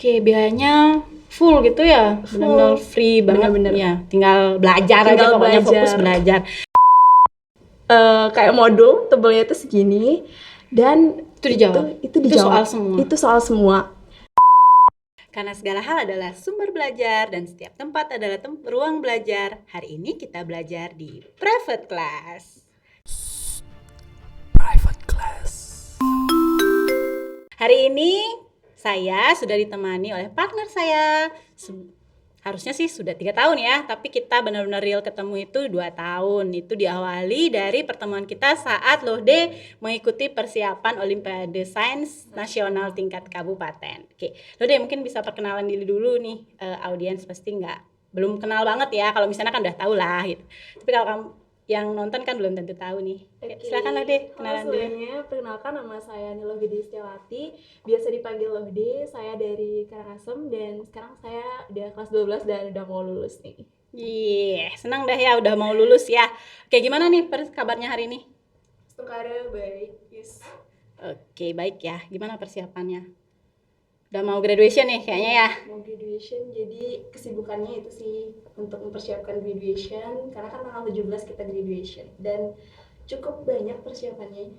Oke, biayanya full gitu ya? Benar-benar free banget. Bener-bener. Ya, tinggal belajar aja Tinggal pokoknya belajar. fokus belajar. Kayak modul tebelnya itu segini dan Itu dijawab? itu dijawab. soal semua? Itu soal semua. Karena segala hal adalah sumber belajar dan setiap tempat adalah ruang belajar. Hari ini kita belajar di private class. Private class. Hari ini saya sudah ditemani oleh partner saya. Harusnya sih sudah 3 tahun ya, tapi kita benar-benar real ketemu itu 2 tahun. Itu diawali dari pertemuan kita saat Lohde mengikuti persiapan Olimpiade Sains Nasional tingkat kabupaten. Oke, Lohde mungkin bisa perkenalan diri dulu nih, audiens pasti belum kenal banget ya. Kalau misalnya kan udah tahu lah gitu. Tapi kalau kamu yang nonton kan belum tentu tahu nih. Silakan Lohde, kenalan dulu. Semuanya, perkenalkan nama saya Nilo Gede Setiawati, biasa dipanggil Lohde. Saya dari Karangasem dan sekarang saya udah kelas 12 dan udah mau lulus nih. Senang dah ya udah mau lulus ya. Oke, gimana nih kabarnya hari ini? Sekarang baik, yes. Oke, baik ya. Gimana persiapannya? Udah mau graduation nih kayaknya ya? Mau graduation, jadi kesibukannya itu sih untuk mempersiapkan graduation, karena kan tanggal 17 kita graduation dan cukup banyak persiapannya.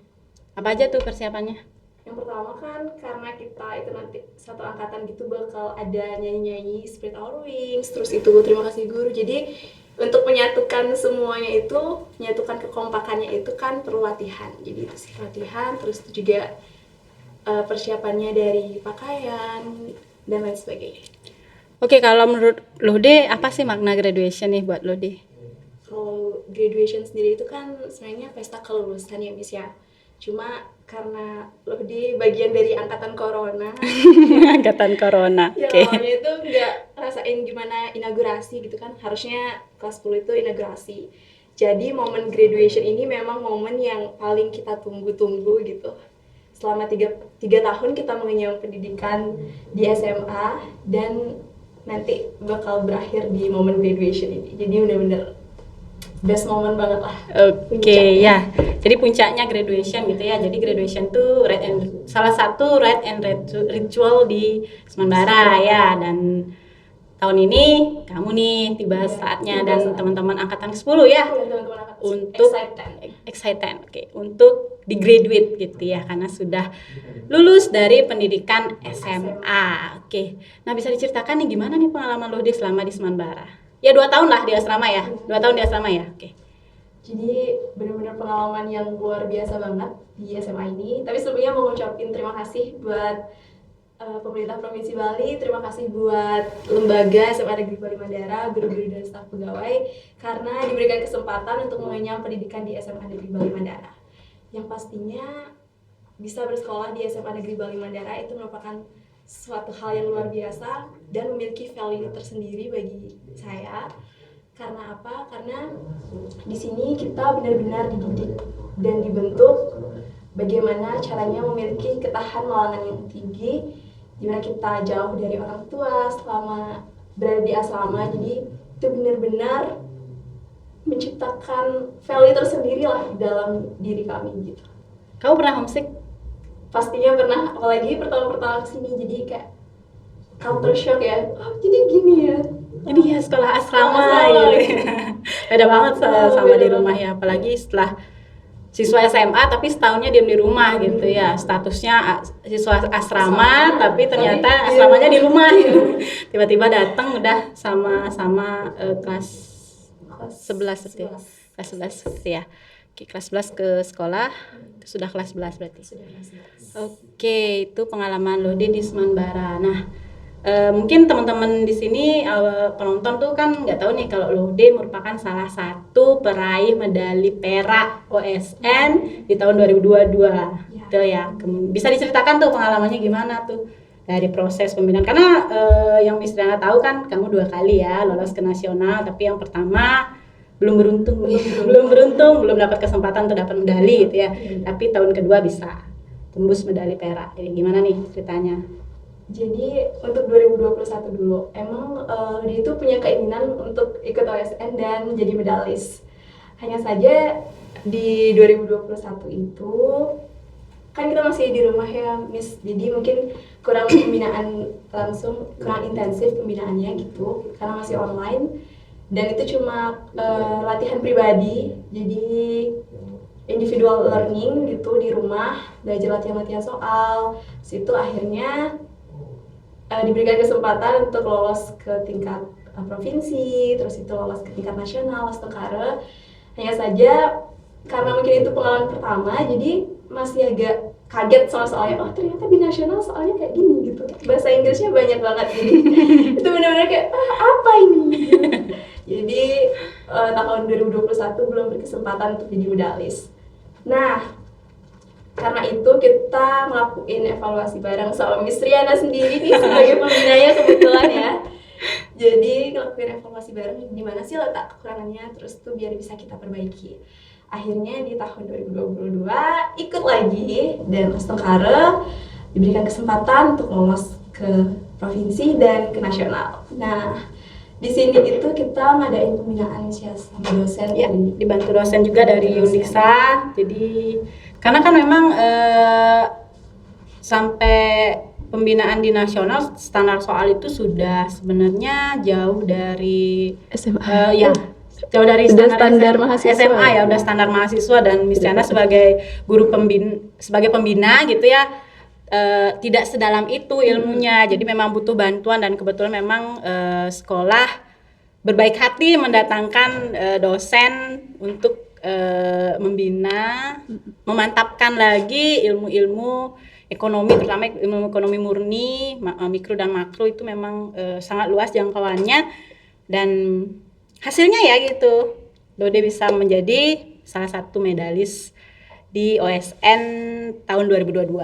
Apa aja tuh persiapannya? Yang pertama kan karena kita itu nanti satu angkatan gitu bakal ada nyanyi-nyanyi Spread Our Wings, terus itu terima kasih guru. Jadi untuk menyatukan semuanya itu, menyatukan kekompakannya itu kan perlu latihan. Jadi itu sih latihan, terus itu juga persiapannya dari pakaian dan lain sebagainya. Oke, kalau menurut Lode apa sih makna graduation nih buat Lode? Kalau graduation sendiri itu kan sebenarnya pesta kelulusan ya Miss ya. Cuma karena Lode bagian dari angkatan corona. Angkatan corona. Ya Oke. awalnya itu nggak rasain gimana inaugurasi gitu kan. Harusnya kelas 10 itu inaugurasi. Jadi momen graduation ini memang momen yang paling kita tunggu-tunggu gitu. Selama 3 tahun kita mengenyam pendidikan di SMA dan nanti bakal berakhir di momen graduation ini. Jadi benar-benar best moment banget lah. Oke, ya. Jadi puncaknya graduation gitu ya. Jadi graduation tuh salah satu rite and ritual di Semarang ya. Dan tahun ini kamu nih tiba saatnya dan teman-teman angkatan ke-10 ya. Teman-teman angkatan untuk excited. Oke, untuk di graduate gitu ya, karena sudah lulus dari pendidikan SMA. Oke, nah bisa diceritakan nih gimana nih pengalaman Lode selama di Semanbara? Ya 2 tahun lah di asrama ya, 2 tahun di asrama ya. Oke. Jadi benar-benar pengalaman yang luar biasa banget di SMA ini. Tapi sebelumnya mau ngucapin terima kasih buat pemerintah Provinsi Bali, terima kasih buat lembaga SMA Negeri Bali Mandara, guru-guru dan staf pegawai karena diberikan kesempatan untuk mengenyam pendidikan di SMA Negeri Bali Mandara. Yang pastinya bisa bersekolah di SMA Negeri Bali Mandara itu merupakan suatu hal yang luar biasa dan memiliki value tersendiri bagi saya. Karena apa? Karena di sini kita benar-benar dididik dan dibentuk bagaimana caranya memiliki ketahanan malangan yang tinggi, dimana kita jauh dari orang tua selama berada di asrama. Jadi itu benar-benar menciptakan value tersendiri lah dalam diri kami gitu. Kamu pernah homesick? Pastinya pernah, apalagi pertama-pertama kesini. Jadi kayak culture shock ya. Oh jadi gini ya. Jadi ya sekolah asrama gitu. Beda banget sama di rumah ya, apalagi setelah siswa SMA tapi setahunnya diam di rumah gitu ya. Statusnya siswa asrama tapi ternyata asramanya di rumah gitu. Tiba-tiba datang udah sama kelas 11 gitu ya. Kelas 11 gitu ya. Oke, kelas 11 ke sekolah, sudah kelas 11 berarti. Sudah kelas 11. Oke, itu pengalaman Lode di Semanbara. Nah, mungkin teman-teman di sini penonton tuh kan nggak tahu nih kalau Lode merupakan salah satu peraih medali perak OSN di tahun 2022. Betul ya. Bisa diceritakan tuh pengalamannya gimana tuh dari proses pembinaan, karena yang Miss Dana tahu kan kamu 2 kali ya lolos ke nasional, tapi yang pertama belum beruntung, belum dapat kesempatan untuk dapat medali gitu ya. Tapi tahun kedua bisa tembus medali perak. Jadi gimana nih ceritanya? Jadi untuk 2021 dulu, emang dia itu punya keinginan untuk ikut OSN dan menjadi medalis. Hanya saja di 2021 itu kan kita masih di rumah ya Miss, jadi mungkin kurang pembinaan langsung, kurang intensif pembinaannya gitu karena masih online, dan itu cuma latihan pribadi, jadi individual learning gitu di rumah, belajar latihan-latihan soal. Situ akhirnya diberikan kesempatan untuk lolos ke tingkat provinsi, terus itu lolos ke tingkat nasional, Astengkara. Hanya saja karena mungkin itu pengalaman pertama, jadi masih agak kaget sama soalnya. Oh ternyata di nasional soalnya kayak gini gitu. Bahasa Inggrisnya banyak banget jadi itu benar-benar kayak apa ini? Gitu. Jadi tahun 2021 belum berkesempatan untuk jadi medalis. Nah, karena itu kita ngelakuin evaluasi bareng sama Miss Riana sendiri nih sebagai pembinanya kebetulan ya. Jadi ngelakuin evaluasi bareng di mana sih letak kekurangannya, terus tuh biar bisa kita perbaiki. Akhirnya di tahun 2022 ikut lagi dan Astengkara diberikan kesempatan untuk lolos ke provinsi dan ke nasional. Nah, di sini itu kita ngadain pembinaan sama dosen Ya, dibantu dosen juga dari Unisa. Jadi karena kan memang sampai pembinaan di nasional standar soal itu sudah sebenarnya jauh dari SMA. Ya, jauh dari Sudah standar standar mahasiswa. SMA ya, udah standar mahasiswa, dan Miss Riana sebagai guru sebagai pembina gitu ya, tidak sedalam itu ilmunya. Jadi memang butuh bantuan, dan kebetulan memang sekolah berbaik hati mendatangkan dosen untuk membina, memantapkan lagi ilmu-ilmu ekonomi, terutama ilmu ekonomi murni, mikro dan makro itu memang sangat luas jangkauannya, dan hasilnya ya gitu, Dode bisa menjadi salah satu medalis di OSN tahun 2022.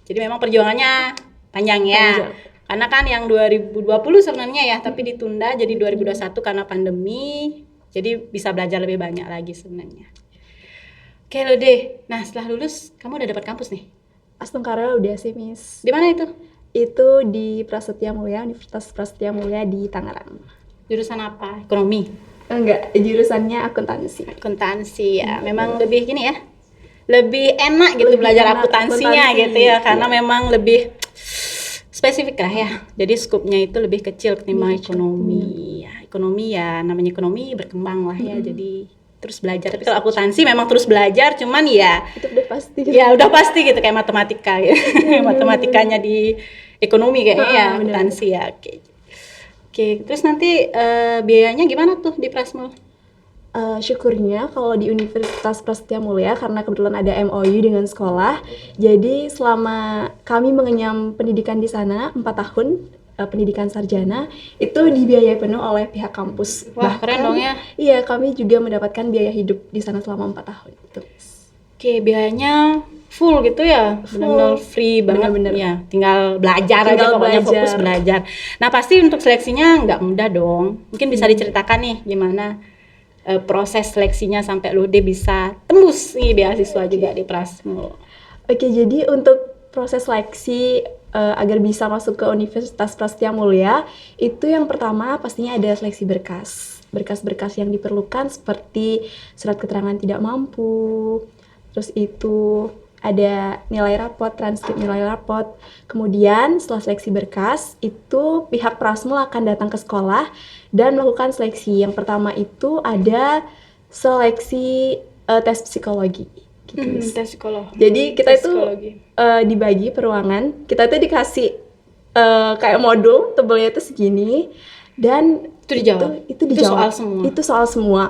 Jadi memang perjuangannya panjang ya. Karena kan yang 2020 sebenarnya ya, tapi ditunda jadi 2021 karena pandemi. Jadi bisa belajar lebih banyak lagi sebenarnya. Oke Lode, nah setelah lulus kamu udah dapat kampus nih? Astengkara udah sih Miss. Di mana itu? Itu di Prasetya Mulia, Universitas Prasetya Mulia di Tangerang. Jurusan apa? Ekonomi? Enggak, jurusannya akuntansi. Akuntansi ya, memang lebih gini ya, lebih enak gitu Lebih belajar enak akuntansinya akuntansi, gitu ya, karena iya. memang lebih spesifik lah ya. Jadi skupnya itu lebih kecil ketimbang ekonomi. Ya, ekonomi ya namanya ekonomi berkembang lah ya. Jadi terus belajar. Tapi kalau akuntansi memang terus belajar, cuman ya Itu udah pasti gitu. ya udah pasti gitu kayak matematika ya. Matematikanya di ekonomi kayaknya ya, bener. akuntansi ya. Oke, terus nanti biayanya gimana tuh di Prasmul? Syukurnya kalau di Universitas Prasetya Mulia karena kebetulan ada MOU dengan sekolah, jadi selama kami mengenyam pendidikan di sana 4 tahun, pendidikan sarjana, itu dibiayai penuh oleh pihak kampus. Wah, keren dong ya. Iya, kami juga mendapatkan biaya hidup di sana selama 4 tahun. Gitu. Oke, biayanya full gitu ya, benar-benar free banget. Bener-bener. Ya, tinggal belajar aja, Tinggal pokoknya belajar. fokus belajar. Nah pasti untuk seleksinya nggak mudah dong. Mungkin bisa diceritakan nih gimana proses seleksinya sampai Lode bisa tembus nih beasiswa juga di Prasmul. Oke, jadi untuk proses seleksi agar bisa masuk ke Universitas Prasetya Mulia, itu yang pertama pastinya ada seleksi berkas. Berkas-berkas yang diperlukan seperti surat keterangan tidak mampu, terus itu ada nilai rapot, transkrip nilai rapot. Kemudian setelah seleksi berkas, itu pihak Prasmul akan datang ke sekolah dan melakukan seleksi. Yang pertama itu ada seleksi tes psikologi. Gitu, Miss. Tes psikolog. Jadi kita Tes itu psikologi. dibagi per ruangan. Kita itu dikasih kayak modul tebelnya itu segini, dan Itu dijawab? Itu dijawab. soal semua? Itu soal semua.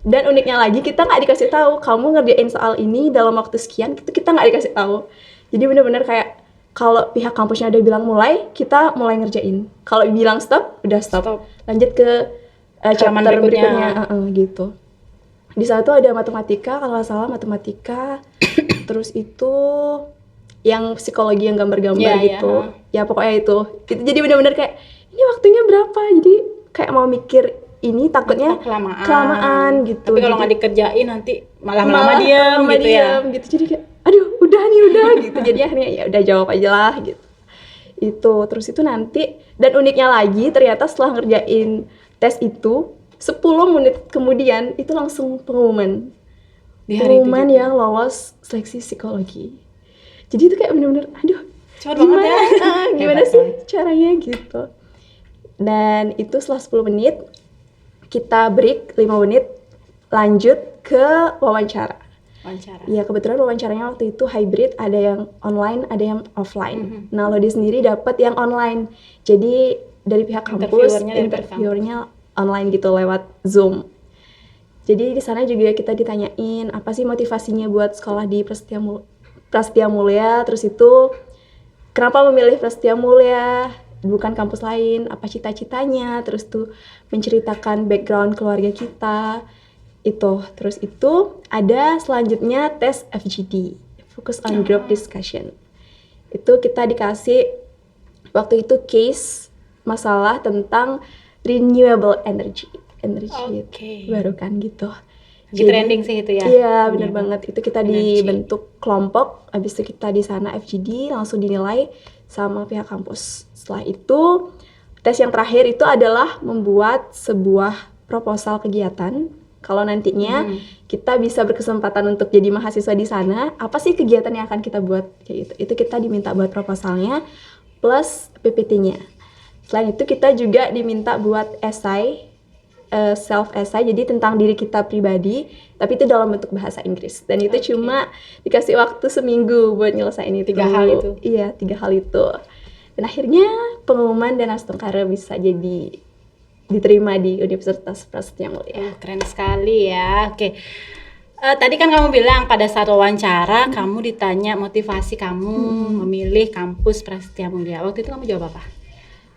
Dan uniknya lagi kita nggak dikasih tahu kamu ngerjain soal ini dalam waktu sekian, itu kita nggak dikasih tahu. Jadi benar-benar kayak kalau pihak kampusnya udah bilang mulai, kita mulai ngerjain. Kalau bilang stop, udah stop. Stop. Lanjut ke Halaman chapter berikutnya. berikutnya, gitu. Di sana tuh ada matematika, kalau nggak salah matematika, terus itu yang psikologi yang gambar-gambar Iya, gitu. iya. Ya pokoknya itu. Itu jadi benar-benar kayak ini waktunya berapa? Jadi kayak mau mikir ini takutnya kelamaan gitu. Tapi kalau Jadi- nggak dikerjain nanti malah lama diam lama gitu ya. diam gitu. Jadi kayak aduh udah gitu. Jadi akhirnya ya udah jawab aja lah gitu. Itu terus itu nanti, dan uniknya lagi ternyata setelah ngerjain tes itu 10 menit kemudian itu langsung pengumuman. Di hari itu Pengumuman juga. yang lolos seleksi psikologi. Jadi itu kayak bener-bener aduh Cepet banget ya. gimana Hebat sih banget. caranya gitu. Dan itu setelah 10 menit kita break 5 menit lanjut ke wawancara. Wawancara. Ya kebetulan wawancaranya waktu itu hybrid, ada yang online, ada yang offline. Nah Lodi sendiri dapat yang online. Jadi dari pihak kampus, Interviewernya dari pihak interviewernya online gitu lewat Zoom. Jadi di sana juga kita ditanyain apa sih motivasinya buat sekolah di Prasetya Mulia, terus itu kenapa memilih Prasetya Mulia, bukan kampus lain, apa cita-citanya, terus tuh menceritakan background keluarga kita. Terus itu ada selanjutnya tes FGD, Focus on Group Discussion. Itu kita dikasih waktu itu case masalah tentang renewable energy Oke. barukan gitu. Lagi trending sih itu ya. Iya benar Renewable banget, itu kita energy. dibentuk kelompok, habis itu kita di sana FGD langsung dinilai sama pihak kampus. Setelah itu tes yang terakhir itu adalah membuat sebuah proposal kegiatan. Kalau nantinya kita bisa berkesempatan untuk jadi mahasiswa di sana, apa sih kegiatan yang akan kita buat kayak gitu. Itu kita diminta buat proposalnya plus PPT-nya. Selain itu kita juga diminta buat esai, self essay, jadi tentang diri kita pribadi, tapi itu dalam bentuk bahasa Inggris. Dan itu cuma dikasih waktu seminggu buat nyelesain itu. 3 hal itu. Iya, 3 hal itu. Dan akhirnya pengumuman dan Astungkara bisa jadi diterima di Universitas Prasetya Mulia. Keren sekali ya. Oke. Tadi kan kamu bilang pada saat wawancara kamu ditanya motivasi kamu memilih kampus Prasetya Mulia. Waktu itu kamu jawab apa?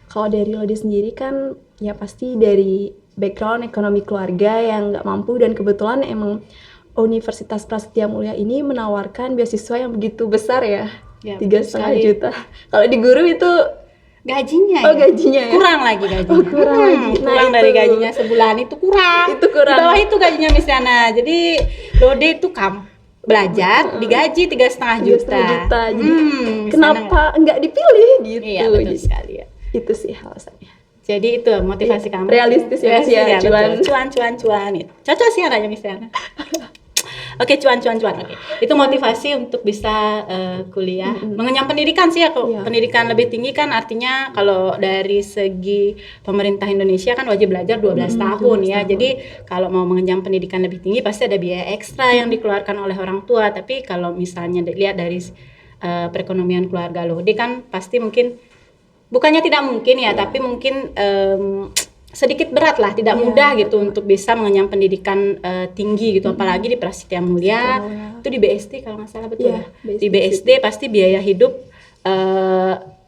Kalau dari Lodi sendiri kan ya pasti dari background ekonomi keluarga yang nggak mampu, dan kebetulan emang Universitas Prasetya Mulia ini menawarkan beasiswa yang begitu besar ya, Ya, 3,5 sekali. juta. Kalau di guru itu Gajinya oh ya? gajinya ya? Kurang lagi gajinya. Oh, kurang lagi. Nah, Kurang itu. dari gajinya sebulan itu kurang. Itu kurang. Di bawah itu gajinya Miss Yana. Jadi Lode itu belajar digaji 3,5 juta. 3,5 juta. Jadi Miss Yana kenapa nggak dipilih gitu? Iya betul Jadi, sekali ya. itu sih alasannya. Jadi itu motivasi kamu. Realistis ya, Miss, ya, betul. cuan. Cuan. Cocok sih adanya Miss Yana. Oke, cuan. Oke. Itu motivasi untuk bisa kuliah. Mengenyam pendidikan sih ya, kok. Iya. Pendidikan lebih tinggi kan artinya kalau dari segi pemerintah Indonesia kan wajib belajar 12 tahun 12 ya. tahun. Jadi kalau mau mengenyam pendidikan lebih tinggi pasti ada biaya ekstra yang dikeluarkan oleh orang tua. Tapi kalau misalnya lihat dari perekonomian keluarga Lode kan pasti mungkin, bukannya tidak mungkin ya, tapi mungkin sedikit berat lah, tidak Iya, mudah gitu betul. untuk bisa mengenyam pendidikan tinggi gitu, apalagi di Prasetya Mulia. Mulia. Itu di BSD kalau nggak salah, betul Iya, ya? BSD Di BSD pasti biaya hidup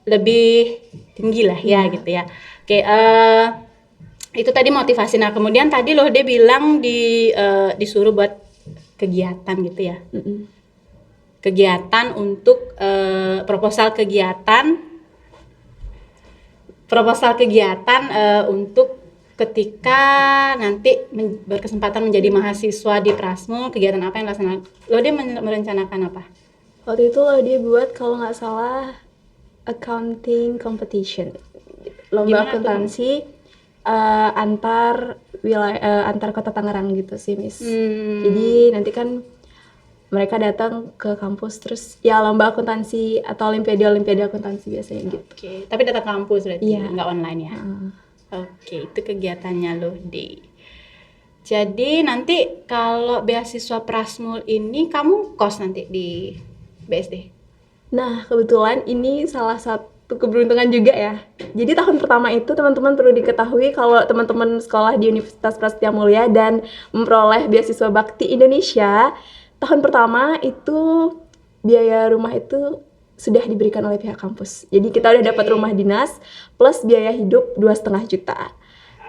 lebih tinggi lah ya gitu ya. Oke, itu tadi motivasi. Nah kemudian tadi loh dia bilang disuruh buat kegiatan gitu ya, kegiatan untuk proposal kegiatan untuk ketika nanti berkesempatan menjadi mahasiswa di Prasmul. Kegiatan apa yang dilaksanakan? Lo dia merencanakan apa? Waktu itu dia buat kalau nggak salah accounting competition, lomba Gimana tuh? akuntansi antar wilayah, antar kota Tangerang gitu sih, Miss. Jadi nanti kan mereka datang ke kampus, terus ya lomba akuntansi atau olimpiade akuntansi biasanya gitu. Oke, tapi datang kampus berarti, Iya. nggak online ya? Oke, itu kegiatannya loh deh. Jadi nanti kalau beasiswa Prasmul ini kamu kos nanti di BSD? Nah, kebetulan ini salah satu keberuntungan juga ya. Jadi tahun pertama itu teman-teman perlu diketahui kalau teman-teman sekolah di Universitas Prasetya Mulia dan memperoleh beasiswa Bakti Indonesia, tahun pertama itu biaya rumah itu sudah diberikan oleh pihak kampus. Jadi kita udah dapat rumah dinas plus biaya hidup 2,5 juta.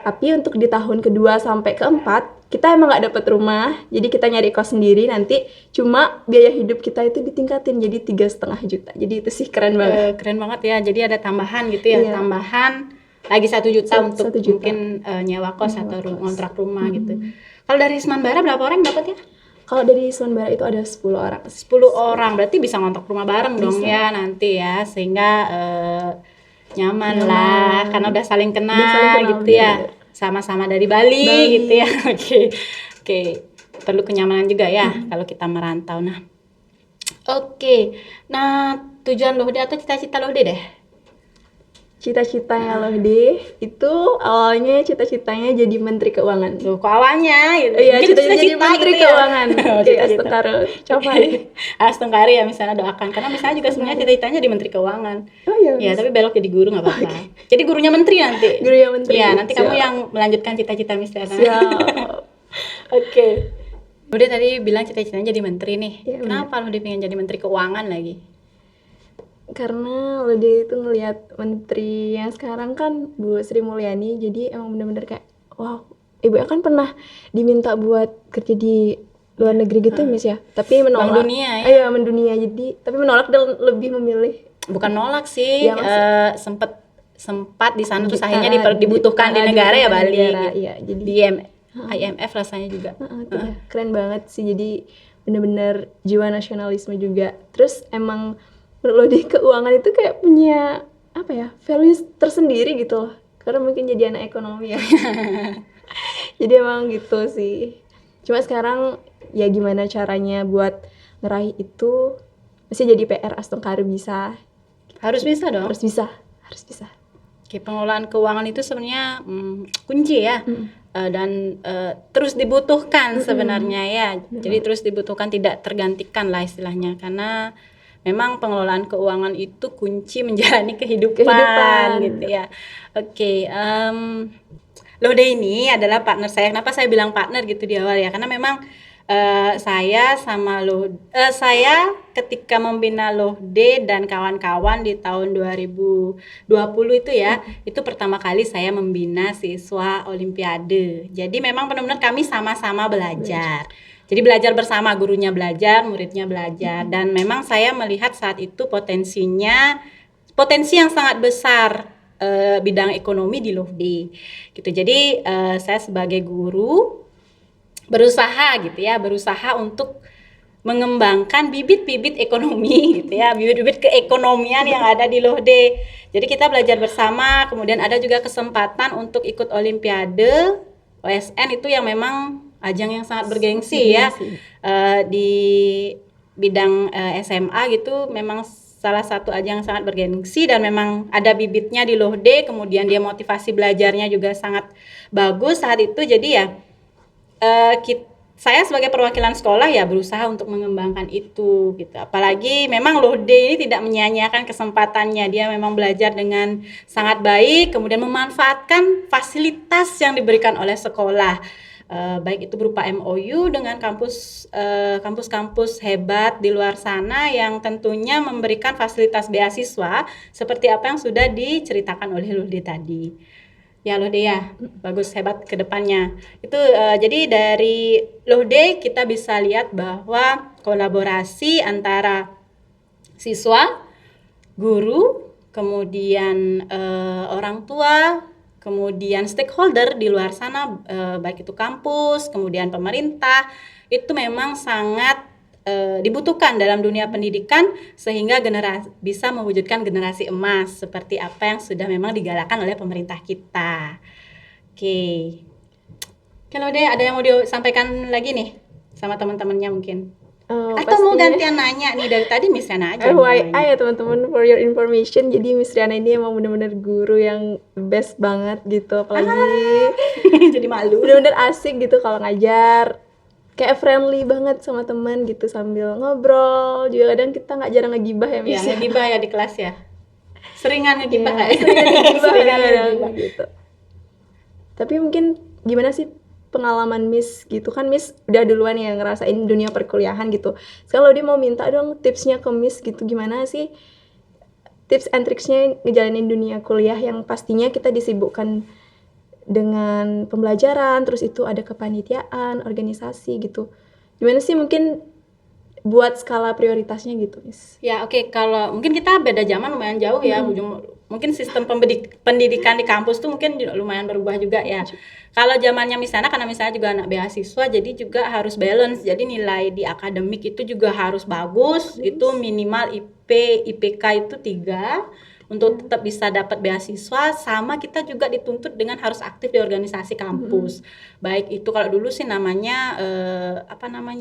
Tapi untuk di tahun kedua sampai keempat kita emang nggak dapat rumah, jadi kita nyari kos sendiri. Nanti cuma biaya hidup kita itu ditingkatin jadi 3,5 juta. Jadi itu sih keren banget. Keren banget ya. Jadi ada tambahan gitu ya, Iya. tambahan lagi 1 juta untuk 1 juta. mungkin nyewa kos atau kos. kontrak rumah gitu. Kalau dari Semanbara berapa orang dapat ya? Kalau dari Semanbara itu ada 10 orang. 10 orang, berarti bisa ngontrak rumah bareng dong ya nanti ya, sehingga nyaman lah, karena udah saling kenal, Udah saling kenal, gitu ya, bener. sama-sama dari Bali. Gitu ya. Oke, perlu kenyamanan juga ya kalau kita merantau. Nah, Oke. Nah, tujuan Lohde atau cita-cita Lohde deh? Cita-citanya Lohde itu awalnya cita-citanya jadi Menteri Keuangan. Loh, kok awalnya gitu. Iya, Mungkin cita-cita jadi Menteri gitu ya. Keuangan. Oh, Iya, cita-cita. Astengkaro capai. Astengkari ya misalnya doakan. Karena misalnya juga sebenarnya cita-citanya di Menteri Keuangan. Oh iya, Ya, tapi belok jadi guru nggak apa-apa. Jadi gurunya menteri nanti. Gurunya menteri. Iya, nanti kamu Siap. yang melanjutkan cita-cita Miss Tiana. Siap. Oke. Udah tadi bilang cita-citanya jadi menteri nih. Iya, Kenapa lo pengen jadi menteri keuangan lagi? Karena Lode itu ngelihat menteri yang sekarang kan Bu Sri Mulyani, jadi emang bener-bener kayak wow, ibu kan pernah diminta buat kerja di luar negeri gitu Miss ya, tapi menolak. Bank Dunia ya? Iya, mendunia, jadi tapi menolak dan lebih memilih. Bukan nolak sih, Iya, maksud- sempat di sana terus akhirnya Di- dibutuhkan di negara ya dibutuhkan di balik. negara, Gitu. iya, jadi Di IMF rasanya juga. itu dah, keren banget sih, jadi bener-bener jiwa nasionalisme juga. Terus emang menurut Lode keuangan itu kayak punya apa ya, values tersendiri gitu loh, karena mungkin jadi anak ekonomi ya. Jadi emang gitu sih. Cuma sekarang ya gimana caranya buat ngeraih itu masih jadi PR Astengkari bisa. Harus bisa dong. Harus bisa. Oke, pengelolaan keuangan itu sebenarnya kunci ya. Dan terus dibutuhkan sebenarnya ya. Jadi terus dibutuhkan, tidak tergantikan lah istilahnya, karena memang pengelolaan keuangan itu kunci menjalani kehidupan gitu ya. Oke, Lode ini adalah partner saya. Kenapa saya bilang partner gitu di awal ya? Karena memang saya sama saya ketika membina Lohde dan kawan-kawan di tahun 2020 itu ya, itu pertama kali saya membina siswa Olimpiade. Jadi memang benar-benar kami sama-sama belajar. Jadi belajar bersama, gurunya belajar, muridnya belajar, dan memang saya melihat saat itu potensi yang sangat besar bidang ekonomi di Lohde gitu. Jadi saya sebagai guru berusaha untuk mengembangkan bibit-bibit ekonomi gitu ya, bibit-bibit keekonomian yang ada di Lohde. Jadi kita belajar bersama, kemudian ada juga kesempatan untuk ikut Olimpiade OSN itu yang memang ajang yang sangat bergengsi ya. Di bidang SMA gitu memang salah satu ajang yang sangat bergengsi, dan memang ada bibitnya di Lohde, kemudian dia motivasi belajarnya juga sangat bagus saat itu. Jadi ya saya sebagai perwakilan sekolah ya berusaha untuk mengembangkan itu gitu. Apalagi memang Lohde ini tidak menyia-nyiakan kesempatannya, dia memang belajar dengan sangat baik, kemudian memanfaatkan fasilitas yang diberikan oleh sekolah, baik itu berupa MOU dengan kampus-kampus hebat di luar sana yang tentunya memberikan fasilitas beasiswa seperti apa yang sudah diceritakan oleh Lohde tadi. Ya Lohde ya, bagus, hebat ke depannya. Itu jadi dari Lohde kita bisa lihat bahwa kolaborasi antara siswa, guru, kemudian orang tua, kemudian stakeholder di luar sana, baik itu kampus, kemudian pemerintah, itu memang sangat dibutuhkan dalam dunia pendidikan, sehingga bisa mewujudkan generasi emas seperti apa yang sudah memang digalakan oleh pemerintah kita. Oke. Kalau deh ada yang mau disampaikan lagi nih sama teman-temannya mungkin? Atau mau gantian nanya nih, dari tadi Miss Riana aja. FYI ya teman-teman, for your information, jadi Miss Riana ini emang bener-bener guru yang best banget gitu, apalagi jadi malu. Bener-bener asik gitu kalau ngajar, kayak friendly banget sama teman gitu, sambil ngobrol juga. Kadang kita nggak jarang ngegibah ya Miss. Iya, ngegibah ya di kelas ya. Seringan ngegibah ya, seringan ngegibah gitu. Tapi mungkin gimana sih pengalaman Miss gitu kan, Miss udah duluan yang ngerasain dunia perkuliahan gitu. Kalau dia mau minta dong tipsnya ke Miss gitu, gimana sih tips and tricksnya ngejalanin dunia kuliah yang pastinya kita disibukkan dengan pembelajaran, terus itu ada kepanitiaan, organisasi gitu. Gimana sih mungkin buat skala prioritasnya gitu, Miss? Ya oke. Kalau mungkin kita beda zaman lumayan jauh ya. Mungkin sistem pendidikan di kampus tuh mungkin lumayan berubah juga ya. Kalau zamannya misalnya, karena misalnya juga anak beasiswa, jadi juga harus balance. Jadi nilai di akademik itu juga harus bagus. Itu minimal IPK itu 3, untuk tetap bisa dapat beasiswa, sama kita juga dituntut dengan harus aktif di organisasi kampus. Baik itu kalau dulu sih namanya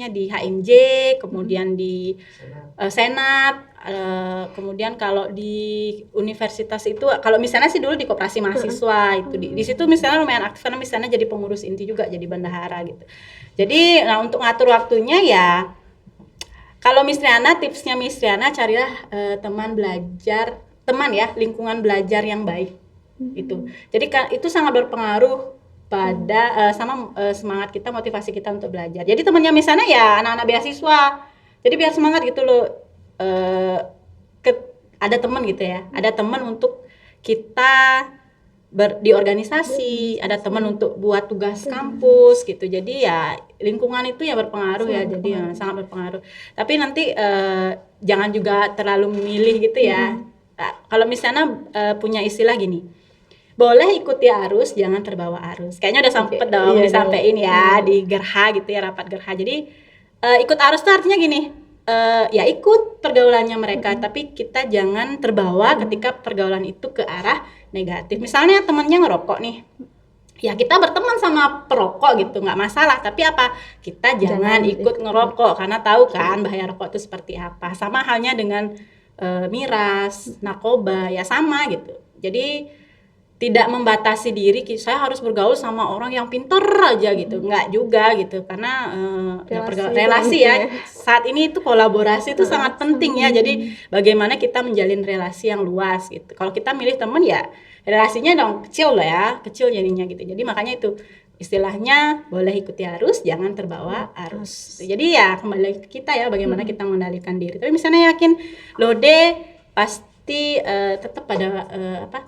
di HMJ, kemudian di Senat, kemudian kalau di universitas itu, kalau misalnya sih dulu di koperasi mahasiswa itu di situ misalnya lumayan aktif karena misalnya jadi pengurus inti juga, jadi bendahara gitu. Jadi untuk ngatur waktunya ya, kalau Miss Riana, tipsnya Miss Riana carilah lingkungan belajar yang baik itu. Jadi itu sangat berpengaruh pada semangat kita, motivasi kita untuk belajar. Jadi temannya misalnya ya anak-anak beasiswa. Jadi biar semangat gitu loh. Ada teman gitu ya. Ada teman untuk kita di organisasi, ada teman untuk buat tugas kampus gitu. Jadi ya lingkungan itu ya berpengaruh ya. Jadi ya, sangat berpengaruh. Tapi nanti jangan juga terlalu memilih gitu ya. Nah, kalau misalnya punya istilah gini, boleh ikuti arus, jangan terbawa arus. Kayaknya udah sempet dong disampaikan ya di gerha gitu ya, rapat gerha. Jadi ikut arus itu artinya gini, ya ikut pergaulannya mereka, tapi kita jangan terbawa ketika pergaulan itu ke arah negatif. Misalnya temannya ngerokok nih, ya kita berteman sama perokok gitu, nggak masalah. Tapi apa? Kita jangan ikut ngerokok karena tahu kan bahaya rokok itu seperti apa. Sama halnya dengan miras, narkoba, ya sama gitu. Jadi tidak membatasi diri, saya harus bergaul sama orang yang pintar aja gitu, nggak juga gitu, karena relasi ya. Saat ini itu kolaborasi itu sangat penting ya. Jadi bagaimana kita menjalin relasi yang luas gitu. Kalau kita milih teman ya relasinya dong kecil loh ya, kecil jadinya gitu. Jadi makanya itu istilahnya boleh ikuti arus, jangan terbawa arus. Jadi ya kembali ke kita ya, bagaimana kita mengendalikan diri. Tapi misalnya yakin Lode pasti tetap pada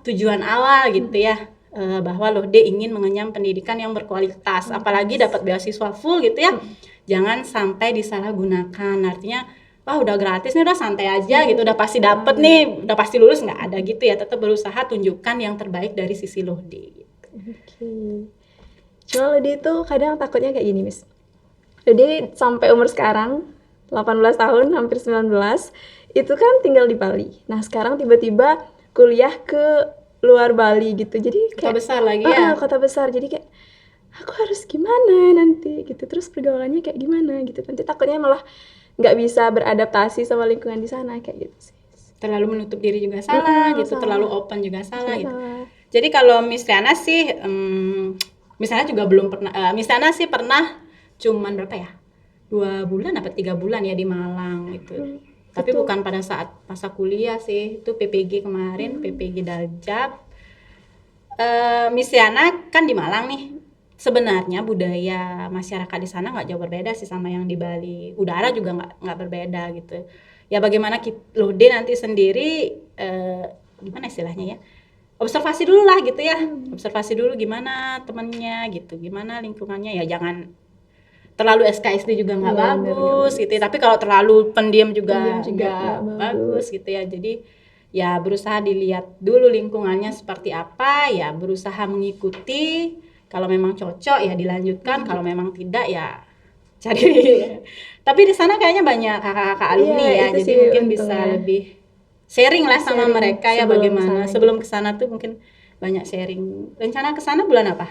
tujuan awal gitu ya, bahwa Lode ingin mengenyam pendidikan yang berkualitas, apalagi dapat beasiswa full gitu ya. Jangan sampai disalahgunakan. Artinya wah udah gratis nih, udah santai aja gitu, udah pasti dapet nih, udah pasti lulus, nggak ada gitu ya. Tetap berusaha tunjukkan yang terbaik dari sisi Lode gitu. Cuma Lode itu kadang takutnya kayak gini, Miss. Lode sampai umur sekarang 18 tahun, hampir 19, itu kan tinggal di Bali. Nah, sekarang tiba-tiba kuliah ke luar Bali gitu. Jadi kayak kota besar lagi ya. Kota besar. Jadi kayak aku harus gimana nanti gitu. Terus pergaulannya kayak gimana gitu. Nanti takutnya malah nggak bisa beradaptasi sama lingkungan di sana kayak gitu sih. Terlalu menutup diri juga salah gitu, terlalu open juga salah gitu. Jadi kalau Miss Riana sih misalnya juga belum pernah, misalnya sih pernah cuman berapa ya, 2 bulan apa 3 bulan ya di Malang gitu. Tapi bukan pada saat masa kuliah sih, itu PPG kemarin, PPG Daljab. Miss Riana kan di Malang nih. Sebenarnya budaya masyarakat di sana nggak jauh berbeda sih sama yang di Bali. Udara juga nggak berbeda gitu. Ya bagaimana Lode nanti sendiri gimana istilahnya ya? Observasi dulu lah gitu ya. Observasi dulu gimana temennya gitu, gimana lingkungannya, ya jangan terlalu SKSD juga nggak bagus gitu. Tapi kalau terlalu pendiam juga nggak bagus gitu ya. Jadi ya berusaha dilihat dulu lingkungannya seperti apa, ya berusaha mengikuti. Kalau memang cocok ya dilanjutkan, kalau memang tidak ya cari. Tapi di sana kayaknya banyak kakak-kakak alumni ya, jadi mungkin bisa lebih sharing lah sama mereka ya bagaimana. Sebelum kesana tuh mungkin banyak sharing. Rencana kesana bulan apa?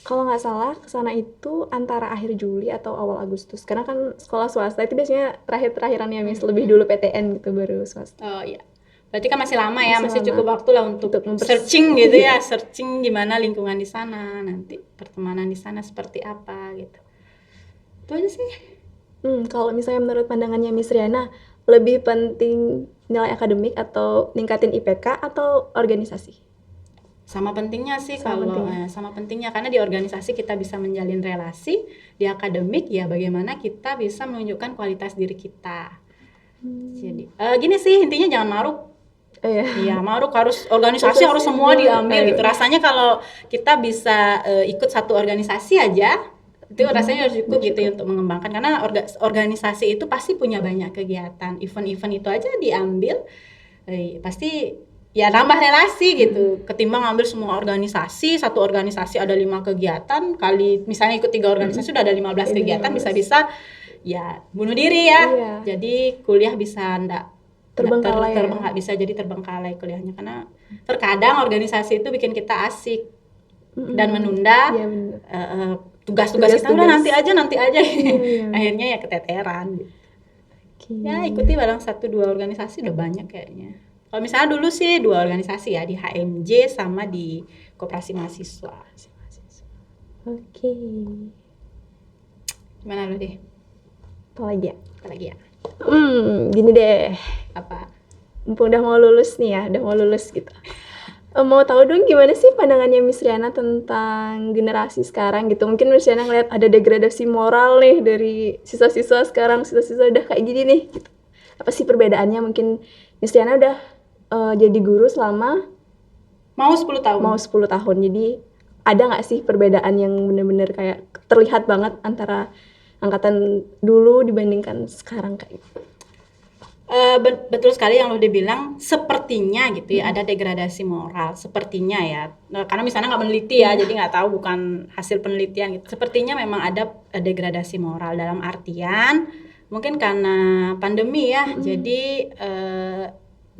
Kalau nggak salah kesana itu antara akhir Juli atau awal Agustus. Karena kan sekolah swasta itu biasanya terakhir-terakhirannya Miss, lebih dulu PTN gitu baru swasta. Oh iya. Berarti kan masih lama ya, masih cukup waktu lah untuk searching gitu ya, searching gimana lingkungan di sana, nanti pertemanan di sana seperti apa gitu. Itu aja sih. Kalau misalnya menurut pandangannya Miss Riana, lebih penting nilai akademik atau ningkatin IPK atau organisasi? Sama pentingnya sih, sama pentingnya karena di organisasi kita bisa menjalin relasi, di akademik ya bagaimana kita bisa menunjukkan kualitas diri kita. Jadi gini sih, intinya jangan maruk. Iya, maruk harus organisasi harus semua diambil gitu. Rasanya kalau kita bisa ikut satu organisasi aja, itu rasanya harus cukup gitu untuk mengembangkan, karena organisasi itu pasti punya banyak kegiatan, event-event itu aja diambil pasti ya nambah relasi gitu, ketimbang ambil semua organisasi, satu organisasi ada 5 kegiatan, kali misalnya ikut 3 organisasi sudah ada 15 kegiatan, bisa-bisa ya bunuh diri ya. Jadi kuliah bisa ndak Terbengkalai ya. nggak bisa jadi terbengkalai kuliahnya, karena terkadang organisasi itu bikin kita asik dan menunda Iya benar. tugas-tugas kita udah Tugas-tugas. nanti aja Iya. akhirnya ya keteteran gitu. Oke. Ya ikuti barang 1-2 organisasi udah banyak kayaknya. Kalau misalnya dulu sih 2 organisasi ya, di HMJ sama di Koperasi Mahasiswa. Oke. Gimana lu deh? Apa lagi ya? Apa lagi ya? Gini deh. Apa? Mumpung udah mau lulus nih ya, udah mau lulus gitu. Mau tahu dong gimana sih pandangannya Miss Riana tentang generasi sekarang gitu. Mungkin Miss Riana ngeliat ada degradasi moral nih dari siswa-siswa sekarang, siswa-siswa udah kayak gini nih gitu. Apa sih perbedaannya? Mungkin Miss Riana udah jadi guru selama Mau 10 tahun. mau 10 tahun. Jadi ada nggak sih perbedaan yang bener-bener kayak terlihat banget antara angkatan dulu dibandingkan sekarang kayak gitu? Betul sekali yang lo dibilang, sepertinya gitu ya ada degradasi moral, sepertinya ya. Karena misalnya nggak meneliti ya, jadi nggak tahu, bukan hasil penelitian gitu. Sepertinya memang ada degradasi moral dalam artian mungkin karena pandemi ya. Jadi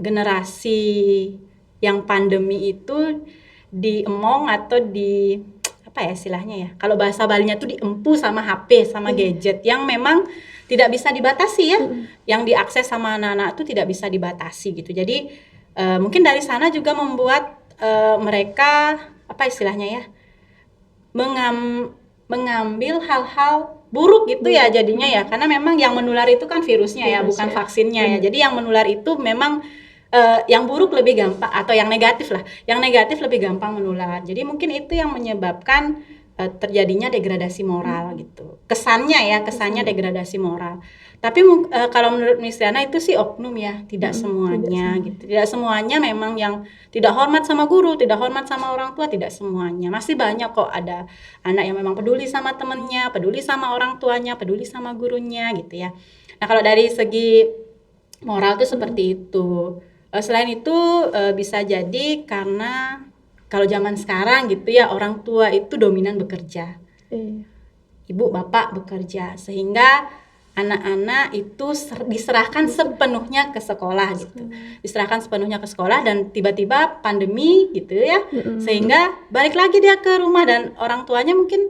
generasi yang pandemi itu diemong atau di apa ya istilahnya ya, kalau bahasa Balinya tuh diempu sama HP sama gadget yang memang tidak bisa dibatasi ya, yang diakses sama anak-anak tuh tidak bisa dibatasi gitu. Jadi mungkin dari sana juga membuat mereka apa istilahnya ya, mengambil hal-hal buruk gitu ya jadinya ya, karena memang yang menular itu kan virusnya ya, bukan vaksinnya ya. Jadi yang menular itu memang yang buruk lebih gampang, atau yang negatif lah, yang negatif lebih gampang menular. Jadi mungkin itu yang menyebabkan terjadinya degradasi moral gitu. Kesannya degradasi moral. Tapi kalau menurut Miss Riana itu sih oknum ya, tidak semuanya gitu. Tidak semuanya memang yang tidak hormat sama guru, tidak hormat sama orang tua, tidak semuanya. Masih banyak kok ada anak yang memang peduli sama temennya, peduli sama orang tuanya, peduli sama gurunya gitu ya. Nah, kalau dari segi moral tuh seperti itu. Selain itu bisa jadi karena kalau zaman sekarang gitu ya, orang tua itu dominan bekerja. Ibu bapak bekerja, sehingga anak-anak itu diserahkan sepenuhnya ke sekolah gitu. Diserahkan sepenuhnya ke sekolah, dan tiba-tiba pandemi gitu ya. Sehingga balik lagi dia ke rumah, dan orang tuanya mungkin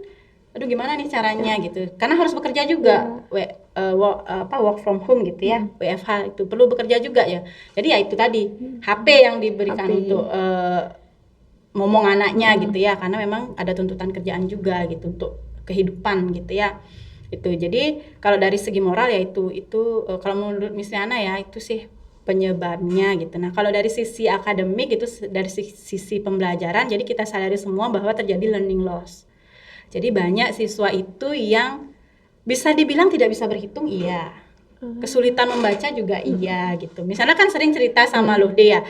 aduh gimana nih caranya gitu. Karena harus bekerja juga. Work from home gitu ya. WFH itu perlu bekerja juga ya. Jadi ya itu tadi, HP yang diberikan untuk ngomong anaknya gitu ya, karena memang ada tuntutan kerjaan juga gitu untuk kehidupan gitu ya. Itu jadi kalau dari segi moral ya itu kalau menurut Miss Riana ya itu sih penyebabnya gitu. Nah, kalau dari sisi akademik itu, dari sisi pembelajaran, jadi kita sadari semua bahwa terjadi learning loss. Jadi banyak siswa itu yang bisa dibilang tidak bisa berhitung, iya. Kesulitan membaca juga iya gitu. Misalnya kan sering cerita sama Luhde ya,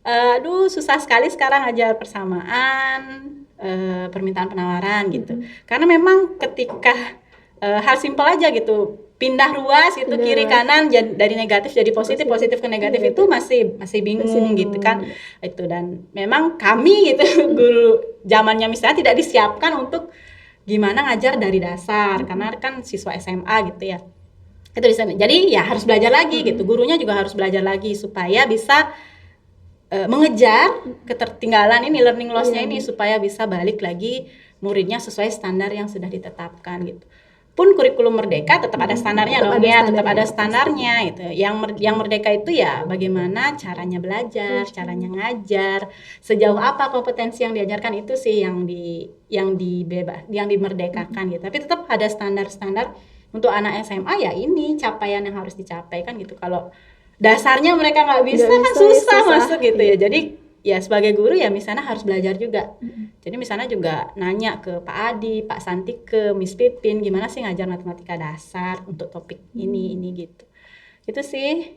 aduh susah sekali sekarang ajar persamaan, permintaan penawaran gitu. Karena memang ketika hal simpel aja gitu, pindah ruas gitu, kiri kanan dari negatif jadi positif ke negatif itu masih bingung gitu kan. Itu, dan memang kami gitu guru zamannya misalnya tidak disiapkan untuk gimana ngajar dari dasar, karena kan siswa SMA gitu ya. Itu di sana. Jadi ya harus belajar lagi gitu. Gurunya juga harus belajar lagi supaya bisa mengejar ketertinggalan ini, learning loss-nya ini, supaya bisa balik lagi muridnya sesuai standar yang sudah ditetapkan gitu. Pun kurikulum merdeka tetap ada standarnya dong ya, tetap ada standarnya gitu. Yang merdeka itu ya bagaimana caranya belajar, caranya ngajar, sejauh apa kompetensi yang diajarkan, itu sih yang dimerdekakan gitu. Tapi tetap ada standar-standar untuk anak SMA ya, ini capaian yang harus dicapai kan gitu. Kalau dasarnya mereka nggak bisa kan susah masuk gitu ya. Jadi ya sebagai guru ya misalnya harus belajar juga. Jadi misalnya juga nanya ke Pak Adi, Pak Santike, Miss Pipin, gimana sih ngajar matematika dasar untuk topik ini gitu. Itu sih.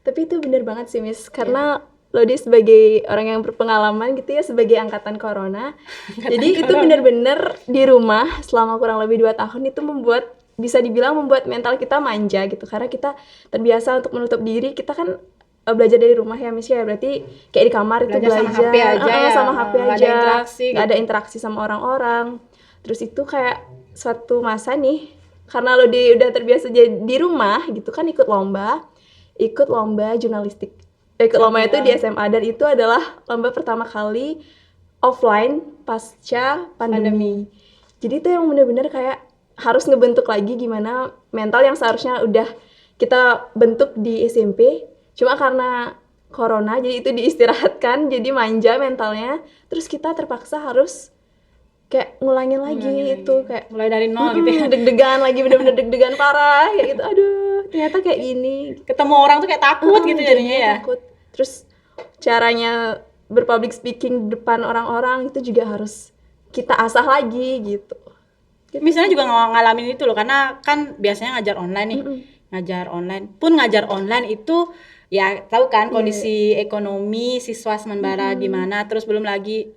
Tapi itu benar banget sih Miss, karena Lodi sebagai orang yang berpengalaman gitu ya, sebagai angkatan corona. Jadi itu benar-benar di rumah selama kurang lebih 2 tahun itu bisa dibilang membuat mental kita manja gitu, karena kita terbiasa untuk menutup diri. Kita kan belajar dari rumah ya Miss ya, berarti kayak di kamar itu belajar sama HP aja ya, sama HP aja, nggak ada interaksi sama orang-orang. Terus itu kayak suatu masa nih, karena lo udah terbiasa jadi di rumah gitu kan, ikut lomba ikut lomba jurnalistik. Ikut lomba itu di SMA, dan itu adalah lomba pertama kali offline pasca pandemi. Jadi itu yang benar-benar kayak harus ngebentuk lagi gimana mental yang seharusnya udah kita bentuk di SMP. Cuma karena corona jadi itu diistirahatkan, jadi manja mentalnya. Terus kita terpaksa harus kayak ngulangin lagi itu kayak mulai dari nol gitu ya. deg-degan lagi, bener-bener deg-degan parah kayak gitu. Aduh, ternyata kayak gini. Ketemu orang tuh kayak takut gitu jadinya ya. Takut. Terus caranya berpublic speaking depan orang-orang itu juga harus kita asah lagi gitu. Misalnya juga ngalamin itu loh, karena kan biasanya ngajar online nih. Ngajar online itu ya tahu kan kondisi ekonomi siswa Semenbara gimana, terus belum lagi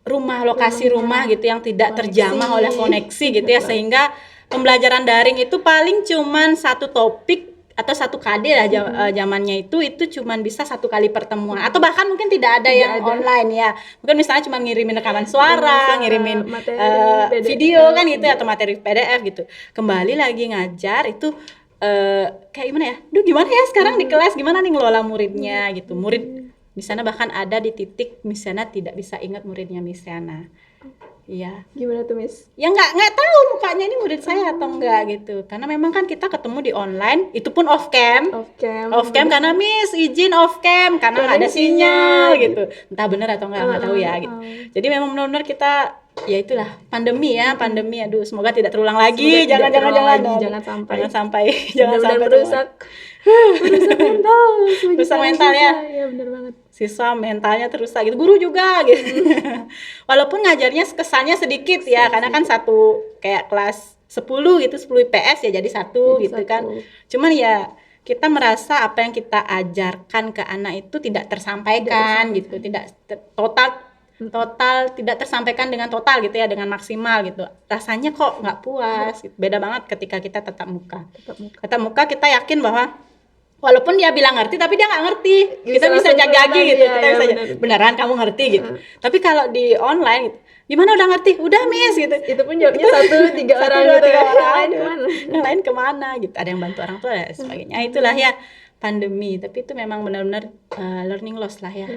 lokasi rumah gitu yang tidak terjamah oleh koneksi gitu ya, sehingga pembelajaran daring itu paling cuman satu topik atau satu KD lah zamannya itu cuman bisa satu kali pertemuan, atau bahkan mungkin tidak ada yang online ya, mungkin misalnya cuma ngirimin rekaman suara, ngirimin video kan gitu, atau materi PDF gitu. Kembali lagi ngajar itu kayak gimana ya, gimana ya sekarang di kelas gimana nih ngelola muridnya gitu. Murid misalnya bahkan ada di titik misalnya tidak bisa ingat muridnya misalnya. Iya. Gimana tuh, Miss? Ya nggak tahu mukanya ini murid saya atau enggak gitu. Karena memang kan kita ketemu di online, itu pun off cam karena Miss izin off cam karena nggak ada sinyal gitu. Entah benar atau nggak tahu ya gitu. Jadi memang benar-benar kita ya itulah pandemi. Aduh, semoga tidak terulang lagi. Jangan sampai merusak mental ya. Iya, benar banget. Siswa mentalnya terusak gitu, guru juga gitu. Walaupun ngajarnya kesannya sedikit ya, karena kan satu kayak kelas 10 gitu, 10 IPS ya jadi satu gitu kan. Cuman ya kita merasa apa yang kita ajarkan ke anak itu tidak tersampaikan gitu, tidak total tidak tersampaikan dengan total gitu ya, dengan maksimal gitu. Rasanya kok nggak puas gitu. Beda banget ketika kita tatap muka. Kita yakin bahwa walaupun dia bilang ngerti, tapi dia nggak ngerti. Kita bisa jagi gitu. Kita bisa beneran kamu ngerti gitu. Tapi kalau di online gitu, gimana udah ngerti? Udah Miss gitu. Itu pun jawabnya tiga orang gitu. Yang lain kemana gitu. Ada yang bantu orang tua dan sebagainya. Itulah ya pandemi. Tapi itu memang benar-benar learning loss lah ya.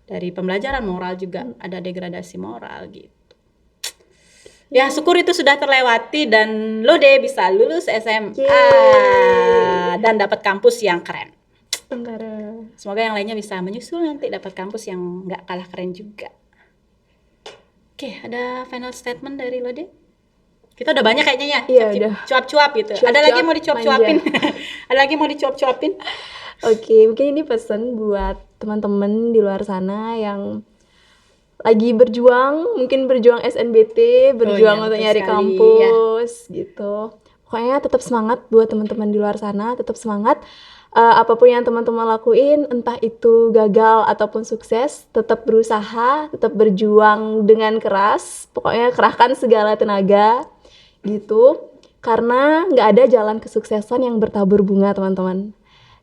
Dari pembelajaran moral juga ada degradasi moral gitu. Ya syukur itu sudah terlewati dan lo deh bisa lulus SMA dan dapat kampus yang keren. Semoga yang lainnya bisa menyusul nanti dapat kampus yang nggak kalah keren juga. Oke, ada final statement dari lo deh? Kita udah banyak kayaknya ya. Iya, udah. Cuap-cuap gitu. Ada lagi mau dicuap-cuapin? Ada lagi mau dicuap-cuapin? Oke, mungkin ini pesan buat teman-teman di luar sana yang lagi berjuang, mungkin berjuang SNBT, berjuang untuk nyari kampus gitu. Pokoknya tetap semangat buat teman-teman di luar sana, tetap semangat. Apapun yang teman-teman lakuin, entah itu gagal ataupun sukses, tetap berusaha, tetap berjuang dengan keras. Pokoknya kerahkan segala tenaga gitu. Karena nggak ada jalan kesuksesan yang bertabur bunga, teman-teman.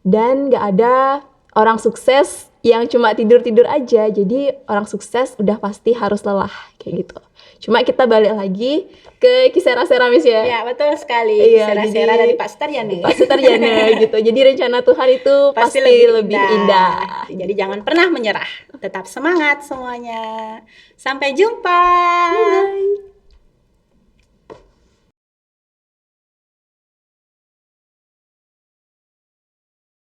Dan nggak ada orang sukses yang cuma tidur-tidur aja. Jadi orang sukses udah pasti harus lelah kayak gitu. Cuma kita balik lagi ke Kisera-Sera, Miss ya. Ya, betul sekali. Iya, Kisera-Sera dari Pak Sutaryana. Pak Sutaryana gitu. Jadi rencana Tuhan itu pasti lebih indah. Jadi jangan pernah menyerah. Tetap semangat semuanya. Sampai jumpa. Bye.